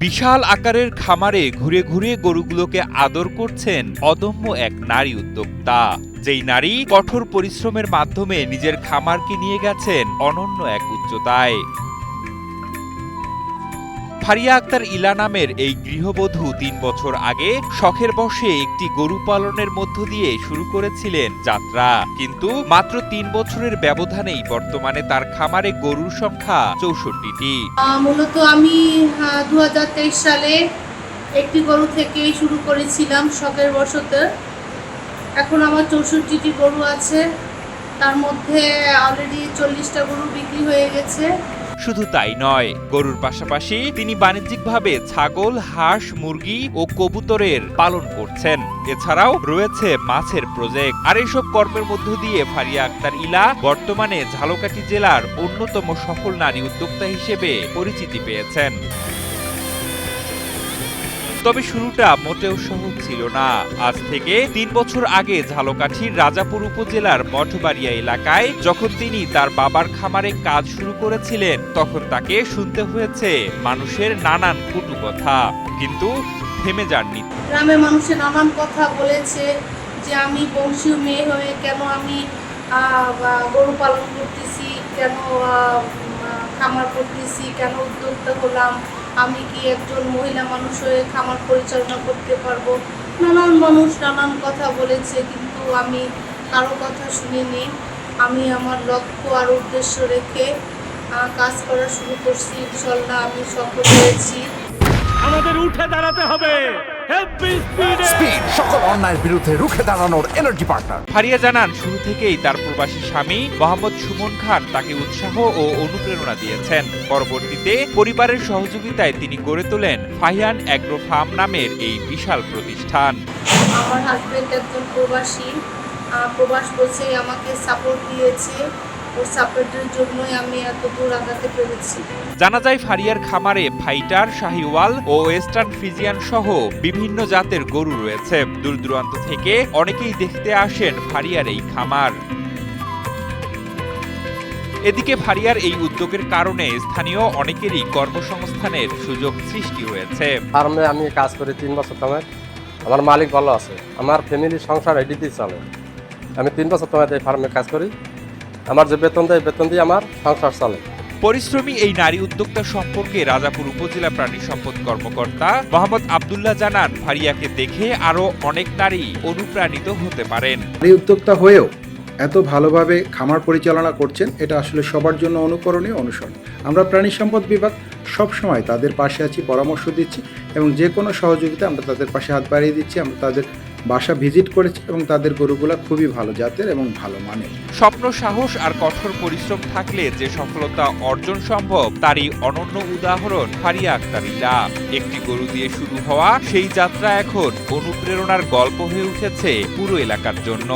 বিশাল আকারের খামারে ঘুরে ঘুরে গরুগুলোকে আদর করছেন অদম্য এক নারী উদ্যোক্তা। যেই নারী কঠোর পরিশ্রমের মাধ্যমে নিজের খামারকে নিয়ে গেছেন অনন্য এক উচ্চতায়। ফারিয়া আক্তার ইলা নামের এই গৃহবধূ ৩ বছর আগে শখের বশে একটি গরু পালনের মধ্য দিয়ে শুরু করেছিলেন যাত্রা, কিন্তু মাত্র ৩ বছরের ব্যবধানেই বর্তমানে তার খামারে গরুর সংখ্যা ৬৪টি। মূলত আমি ২০২৩ সালে একটি গরু থেকেই শুরু করেছিলাম শখের বশতে। এখন আমার ৬৪টি গরু আছে, তার মধ্যে অলরেডি ৪০টা গরু বিক্রি হয়ে গেছে। শুধু তাই নয়, গরুর পাশাপাশি তিনি বাণিজ্যিকভাবে ছাগল, হাঁস, মুরগি ও কবুতরের পালন করছেন। এছাড়াও রয়েছে মাছের প্রজেক্ট। আর এসব কর্মের মধ্য দিয়ে ফারিয়া আক্তার ইলা বর্তমানে ঝালকাঠি জেলার অন্যতম সফল নারী উদ্যোক্তা হিসেবে পরিচিতি পেয়েছেন। তবে শুরুটা মোটেও সহজ ছিল না। আজ থেকে ৩ বছর আগে ঝালকাঠির রাজাপুর উপজেলার মঠবাড়িয়া এলাকায় যখন তিনি তার বাবার খামারে কাজ শুরু করেছিলেন, তখন তাকে শুনতে হয়েছে মানুষের নানান কটু কথা, কিন্তু থেমে যাননি। গ্রামের মানুষের নানান কথা বলেছে যে আমি বংশীয় মেয়ে হয়ে কেন আমি গরু পালন করতেছি, কেন খামার করতেছি, কেন উদ্যোক্তা হলাম, আমি কি একজন মহিলা মানুষ হয়ে খামার পরিচালনা করতে পারবো। নানান মানুষ নানান কথা বলেছে, কিন্তু আমি কারো কথা শুনিনি। আমি আমার লক্ষ্য আর উদ্দেশ্য রেখে কাজ করা শুরু করছি। ইনশাআল্লাহ আমি সফল হয়েছি। আমাদের উঠে দাঁড়াতে হবে। স্পিড সকল অন্যায়ের বিরুদ্ধে রুখে দাঁড়ানোর এনার্জি পার্টনার। ফারিয়া জানান, শুরু থেকেই তার প্রবাসী স্বামী মোহাম্মদ সুমন খান তাকে উৎসাহ ও অনুপ্রেরণা দিয়েছেন। পরবর্তীতে পরিবারের সহযোগিতায় তিনি গড়ে তোলেন ফাহিয়ান অ্যাগ্রো ফার্ম নামের এই বিশাল প্রতিষ্ঠান। আমার হাজবেন্ড একজন প্রবাসী, প্রবাস বসেই আমাকে সাপোর্ট দিয়েছে। ওর সাপোর্টের জন্যই আমি এত দূর আগাতে পেরেছি। জানা যায়, ফারিয়ার খামারে ফাইটার, শাহিওয়াল ও ওয়েস্টার্ন ফ্রিজিয়ান সহ বিভিন্ন জাতের গরু রয়েছে। দূর দূরান্ত থেকে অনেকেই দেখতে আসেন ফারিয়ার এই খামার। এদিকে ফারিয়ার এই উদ্যোগের কারণে স্থানীয় অনেকেরই কর্মসংস্থানের সুযোগ সৃষ্টি হয়েছে। ফার্মে আমি কাজ করি ৩ বছর তোমার, আমার মালিক ভালো আছে, আমার ফ্যামিলি সংসার এদিকেই চলে। আমি 3 বছর তোমার এই ফার্মে কাজ করি, আমার যে বেতন দেয় বেতন দিয়ে আমার সংসার চলে। পরিশ্রমী এই নারী উদ্যোক্তা সম্পর্কে রাজাপুর উপজেলা প্রাণী সম্পদ কর্মকর্তা মোহাম্মদ আব্দুল্লাহ জানান, ফারিয়াকে দেখে আরো অনেক নারী অনুপ্রাণিত হতে পারেন। নারী উদ্যোক্তা হয়েও এত ভালোভাবে খামার পরিচালনা করছেন, এটা আসলে সবার জন্য অনুকরণীয়, অনুসরণ। আমরা প্রাণী সম্পদ বিভাগ সবসময় তাদের পাশে আছি, পরামর্শ দিচ্ছি এবং যে কোনো সহযোগিতা আমরা তাদের পাশে হাত বাড়িয়ে দিচ্ছি। আমরা তাদের বাসা ভিজিট করেছি এবং তাদের গরুগুলা খুবই ভালো জাতের এবং ভালো মানের। স্বপ্ন, সাহস আর কঠোর পরিশ্রম থাকলে যে সফলতা অর্জন সম্ভব, তারই অনন্য উদাহরণ ফারিয়া আক্তার ইলা। একটি গরু দিয়ে শুরু হওয়া সেই যাত্রা এখন অনুপ্রেরণার গল্প হয়ে উঠেছে পুরো এলাকার জন্য।